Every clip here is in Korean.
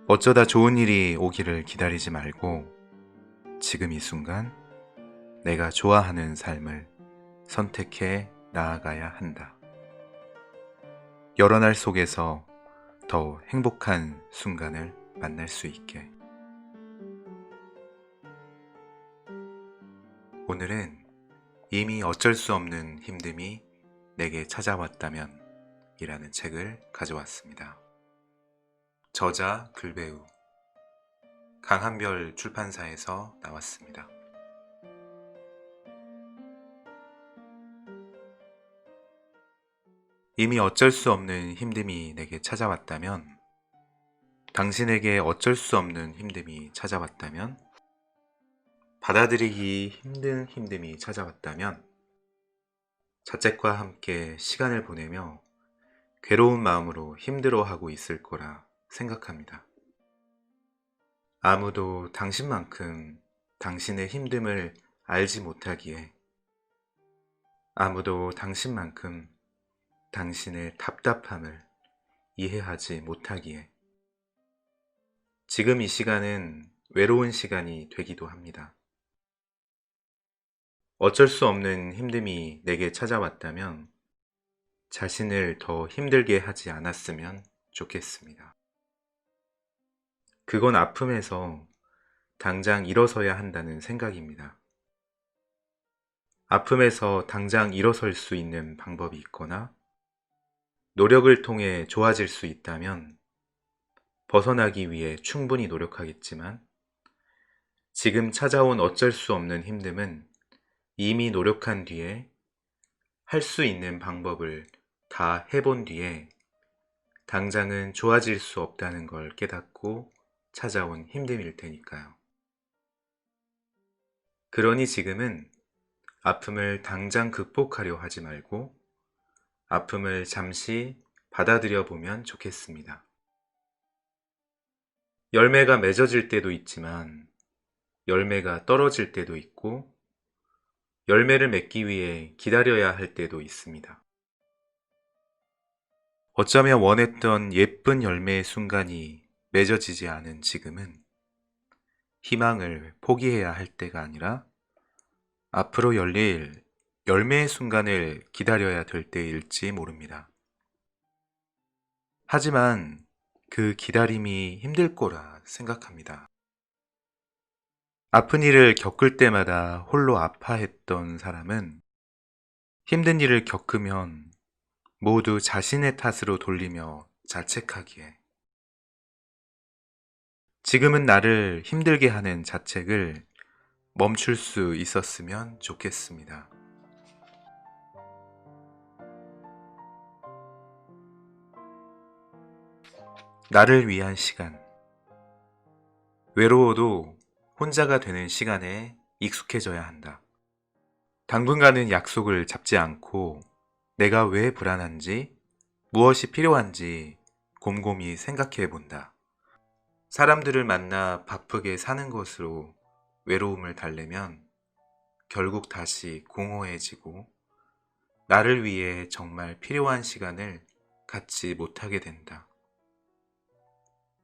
어쩌다 좋은 일이 오기를 기다리지 말고 지금 이 순간 내가 좋아하는 삶을 선택해 나아가야 한다. 여러 날 속에서 더 행복한 순간을 만날 수 있게. 오늘은 이미 어쩔 수 없는 힘듦이 내게 찾아왔다면 이라는 책을 가져왔습니다. 저자 글배우 강한별 출판사에서 나왔습니다. 이미 어쩔 수 없는 힘듦이 내게 찾아왔다면, 당신에게 어쩔 수 없는 힘듦이 찾아왔다면, 받아들이기 힘든 힘듦이 찾아왔다면, 자책과 함께 시간을 보내며 괴로운 마음으로 힘들어하고 있을 거라 생각합니다. 아무도 당신만큼 당신의 힘듦을 알지 못하기에, 아무도 당신만큼 당신의 답답함을 이해하지 못하기에, 지금 이 시간은 외로운 시간이 되기도 합니다. 어쩔 수 없는 힘듦이 내게 찾아왔다면 자신을 더 힘들게 하지 않았으면 좋겠습니다. 그건 아픔에서 당장 일어서야 한다는 생각입니다. 아픔에서 당장 일어설 수 있는 방법이 있거나 노력을 통해 좋아질 수 있다면 벗어나기 위해 충분히 노력하겠지만, 지금 찾아온 어쩔 수 없는 힘듦은 이미 노력한 뒤에, 할 수 있는 방법을 다 해본 뒤에 당장은 좋아질 수 없다는 걸 깨닫고 찾아온 힘듦일 테니까요. 그러니 지금은 아픔을 당장 극복하려 하지 말고 아픔을 잠시 받아들여 보면 좋겠습니다. 열매가 맺어질 때도 있지만 열매가 떨어질 때도 있고, 열매를 맺기 위해 기다려야 할 때도 있습니다. 어쩌면 원했던 예쁜 열매의 순간이 맺어지지 않은 지금은 희망을 포기해야 할 때가 아니라 앞으로 열릴 열매의 순간을 기다려야 될 때일지 모릅니다. 하지만 그 기다림이 힘들 거라 생각합니다. 아픈 일을 겪을 때마다 홀로 아파했던 사람은 힘든 일을 겪으면 모두 자신의 탓으로 돌리며 자책하기에, 지금은 나를 힘들게 하는 자책을 멈출 수 있었으면 좋겠습니다. 나를 위한 시간. 외로워도 혼자가 되는 시간에 익숙해져야 한다. 당분간은 약속을 잡지 않고 내가 왜 불안한지, 무엇이 필요한지 곰곰이 생각해 본다. 사람들을 만나 바쁘게 사는 것으로 외로움을 달래면 결국 다시 공허해지고 나를 위해 정말 필요한 시간을 갖지 못하게 된다.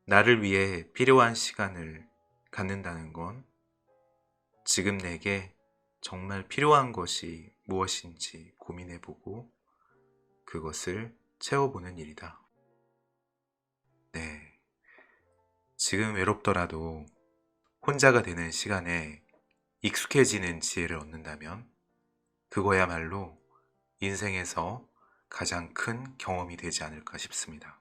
나를 위해 필요한 시간을 갖는다는 건 지금 내게 정말 필요한 것이 무엇인지 고민해보고 그것을 채워보는 일이다. 네, 지금 외롭더라도 혼자가 되는 시간에 익숙해지는 지혜를 얻는다면 그거야말로 인생에서 가장 큰 경험이 되지 않을까 싶습니다.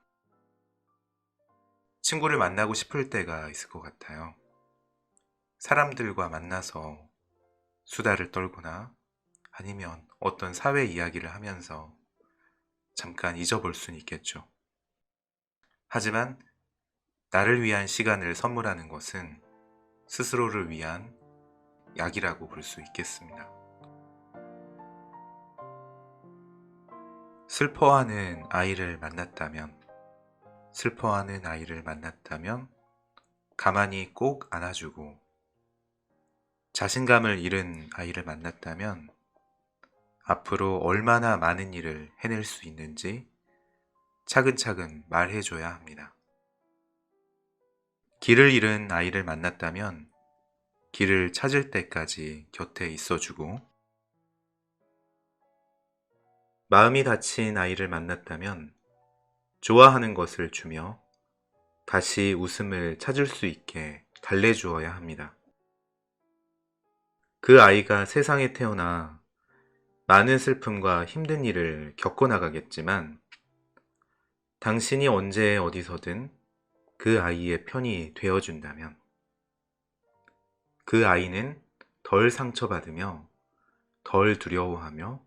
친구를 만나고 싶을 때가 있을 것 같아요. 사람들과 만나서 수다를 떨거나 아니면 어떤 사회 이야기를 하면서 잠깐 잊어볼 수는 있겠죠. 하지만 나를 위한 시간을 선물하는 것은 스스로를 위한 약이라고 볼 수 있겠습니다. 슬퍼하는 아이를 만났다면 가만히 꼭 안아주고, 자신감을 잃은 아이를 만났다면 앞으로 얼마나 많은 일을 해낼 수 있는지 차근차근 말해줘야 합니다. 길을 잃은 아이를 만났다면 길을 찾을 때까지 곁에 있어주고, 마음이 다친 아이를 만났다면 좋아하는 것을 주며 다시 웃음을 찾을 수 있게 달래주어야 합니다. 그 아이가 세상에 태어나 많은 슬픔과 힘든 일을 겪어나가겠지만 당신이 언제 어디서든 그 아이의 편이 되어준다면 그 아이는 덜 상처받으며 덜 두려워하며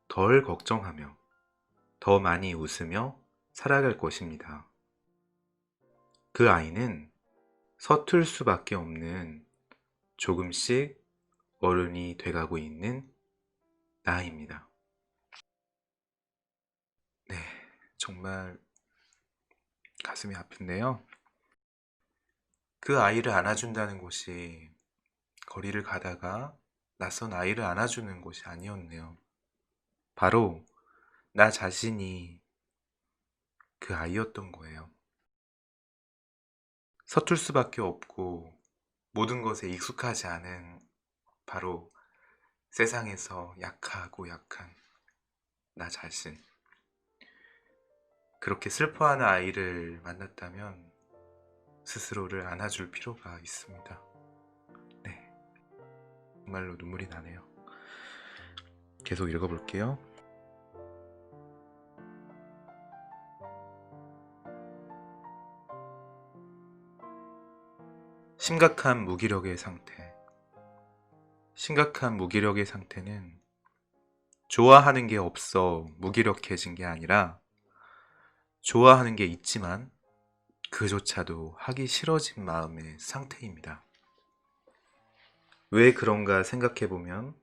덜 걱정하며 더 많이 웃으며 살아갈 것입니다. 그 아이는 서툴 수밖에 없는 조금씩 어른이 돼가고 있는 나입니다. 네, 정말 가슴이 아픈데요. 그 아이를 안아준다는 곳이 거리를 가다가 낯선 아이를 안아주는 곳이 아니었네요. 바로 나 자신이 그 아이였던 거예요. 서툴 수밖에 없고 모든 것에 익숙하지 않은 바로 세상에서 약하고 약한 나 자신. 그렇게 슬퍼하는 아이를 만났다면 스스로를 안아줄 필요가 있습니다. 네, 정말로 눈물이 나네요. 계속 읽어볼게요. 심각한 무기력의 상태. 심각한 무기력의 상태는 좋아하는 게 없어 무기력해진 게 아니라 좋아하는 게 있지만 그조차도 하기 싫어진 마음의 상태입니다. 왜 그런가 생각해보면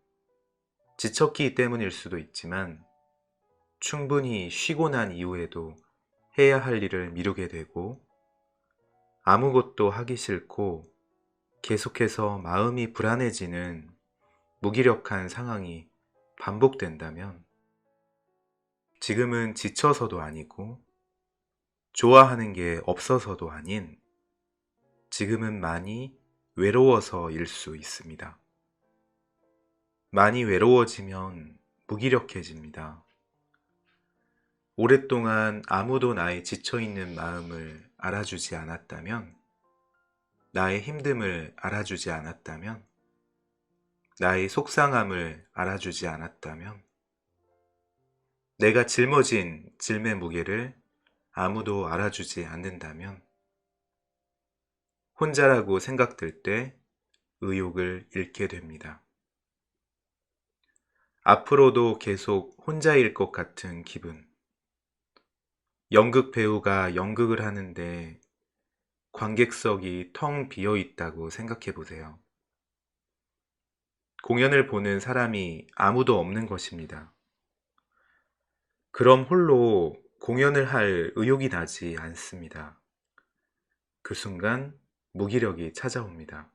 지쳤기 때문일 수도 있지만 충분히 쉬고 난 이후에도 해야 할 일을 미루게 되고 아무것도 하기 싫고 계속해서 마음이 불안해지는 무기력한 상황이 반복된다면 지금은 지쳐서도 아니고 좋아하는 게 없어서도 아닌 지금은 많이 외로워서일 수 있습니다. 많이 외로워지면 무기력해집니다. 오랫동안 아무도 나의 지쳐있는 마음을 알아주지 않았다면, 나의 힘듦을 알아주지 않았다면, 나의 속상함을 알아주지 않았다면, 내가 짊어진 짐의 무게를 아무도 알아주지 않는다면, 혼자라고 생각될 때 의욕을 잃게 됩니다. 앞으로도 계속 혼자일 것 같은 기분. 연극 배우가 연극을 하는데 관객석이 텅 비어 있다고 생각해 보세요. 공연을 보는 사람이 아무도 없는 것입니다. 그럼 홀로 공연을 할 의욕이 나지 않습니다. 그 순간 무기력이 찾아옵니다.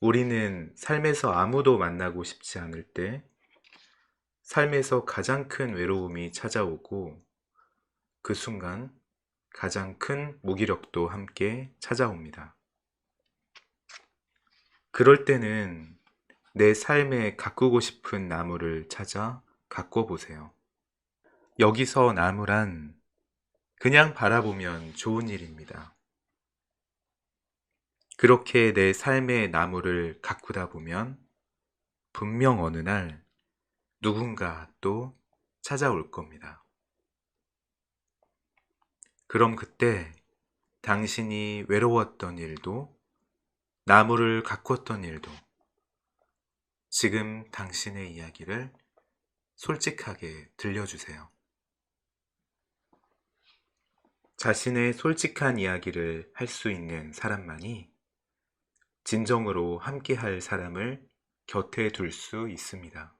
우리는 삶에서 아무도 만나고 싶지 않을 때 삶에서 가장 큰 외로움이 찾아오고 그 순간 가장 큰 무기력도 함께 찾아옵니다. 그럴 때는 내 삶에 가꾸고 싶은 나무를 찾아 가꿔보세요. 여기서 나무란 그냥 바라보면 좋은 일입니다. 그렇게 내 삶의 나무를 가꾸다 보면 분명 어느 날 누군가 또 찾아올 겁니다. 그럼 그때 당신이 외로웠던 일도 나무를 가꿨던 일도 지금 당신의 이야기를 솔직하게 들려주세요. 자신의 솔직한 이야기를 할 수 있는 사람만이 진정으로 함께할 사람을 곁에 둘 수 있습니다.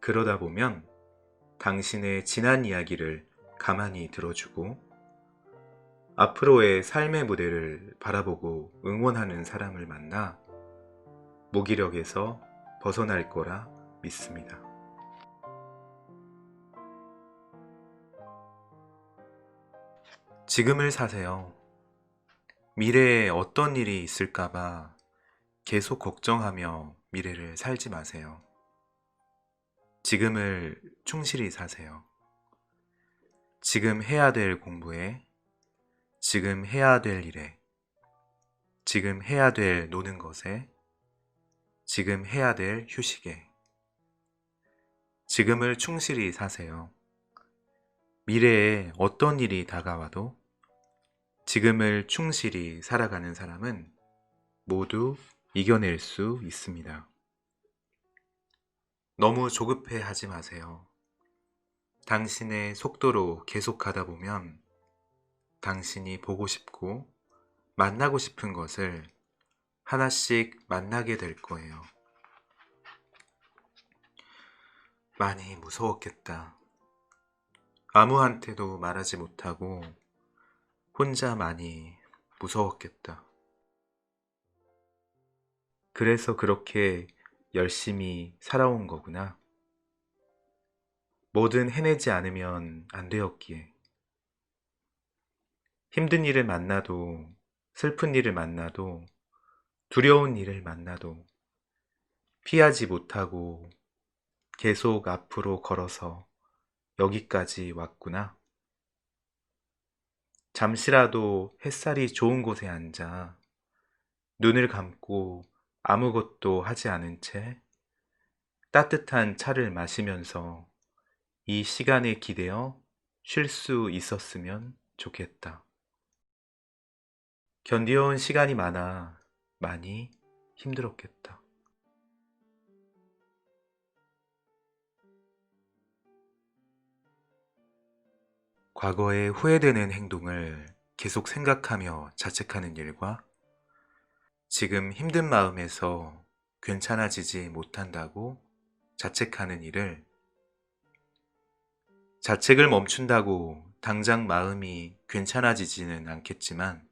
그러다 보면 당신의 지난 이야기를 가만히 들어주고 앞으로의 삶의 무대를 바라보고 응원하는 사람을 만나 무기력에서 벗어날 거라 믿습니다. 지금을 사세요. 미래에 어떤 일이 있을까봐 계속 걱정하며 미래를 살지 마세요. 지금을 충실히 사세요. 지금 해야 될 공부에, 지금 해야 될 일에, 지금 해야 될 노는 것에, 지금 해야 될 휴식에. 지금을 충실히 사세요. 미래에 어떤 일이 다가와도 지금을 충실히 살아가는 사람은 모두 이겨낼 수 있습니다. 너무 조급해 하지 마세요. 당신의 속도로 계속 가다 보면 당신이 보고 싶고 만나고 싶은 것을 하나씩 만나게 될 거예요. 많이 무서웠겠다. 아무한테도 말하지 못하고 혼자 많이 무서웠겠다. 그래서 그렇게 열심히 살아온 거구나. 뭐든 해내지 않으면 안 되었기에. 힘든 일을 만나도, 슬픈 일을 만나도, 두려운 일을 만나도 피하지 못하고 계속 앞으로 걸어서 여기까지 왔구나. 잠시라도 햇살이 좋은 곳에 앉아 눈을 감고 아무것도 하지 않은 채 따뜻한 차를 마시면서 이 시간에 기대어 쉴 수 있었으면 좋겠다. 견뎌온 시간이 많아 많이 힘들었겠다. 과거에 후회되는 행동을 계속 생각하며 자책하는 일과 지금 힘든 마음에서 괜찮아지지 못한다고 자책하는 일을 자책을 멈춘다고 당장 마음이 괜찮아지지는 않겠지만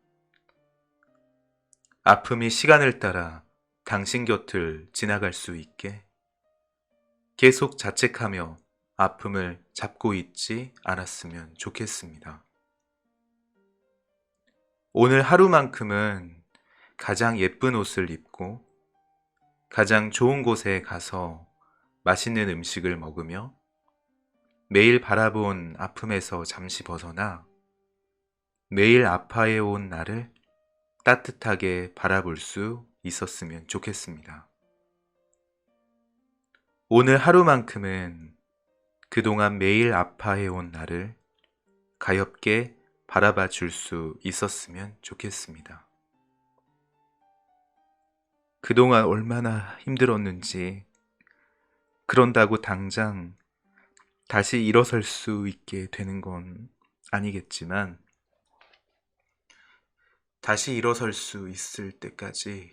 아픔이 시간을 따라 당신 곁을 지나갈 수 있게 계속 자책하며 아픔을 잡고 있지 않았으면 좋겠습니다. 오늘 하루만큼은 가장 예쁜 옷을 입고 가장 좋은 곳에 가서 맛있는 음식을 먹으며 매일 바라본 아픔에서 잠시 벗어나 매일 아파해온 나를 따뜻하게 바라볼 수 있었으면 좋겠습니다. 오늘 하루만큼은 그동안 매일 아파해온 나를 가엾게 바라봐 줄 수 있었으면 좋겠습니다. 그동안 얼마나 힘들었는지, 그런다고 당장 다시 일어설 수 있게 되는 건 아니겠지만, 다시 일어설 수 있을 때까지,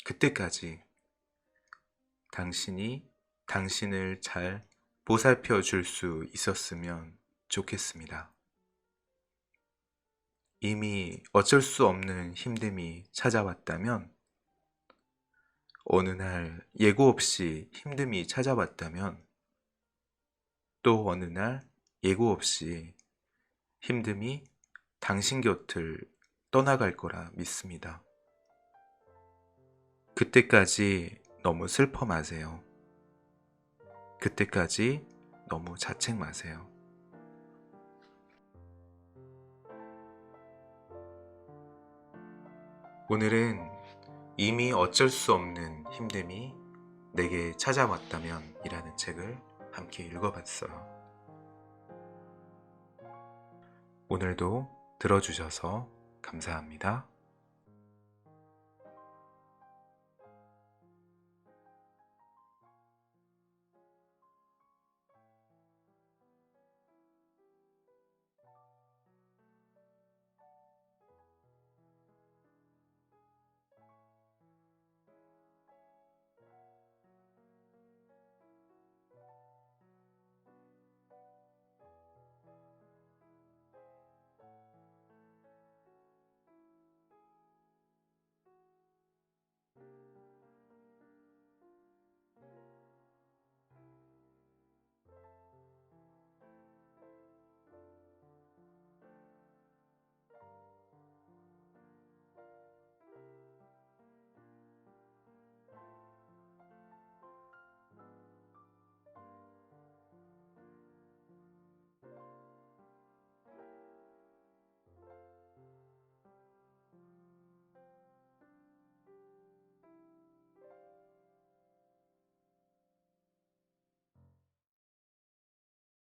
그때까지 당신이 당신을 잘 보살펴 줄 수 있었으면 좋겠습니다. 이미 어쩔 수 없는 힘듦이 찾아왔다면, 어느 날 예고 없이 힘듦이 찾아왔다면, 또 어느 날 예고 없이 힘듦이 당신 곁을 떠나갈 거라 믿습니다. 그때까지 너무 슬퍼 마세요. 그때까지 너무 자책 마세요. 오늘은 이미 어쩔 수 없는 힘듦이 내게 찾아왔다면 이라는 책을 함께 읽어봤어요. 오늘도 들어주셔서 감사합니다.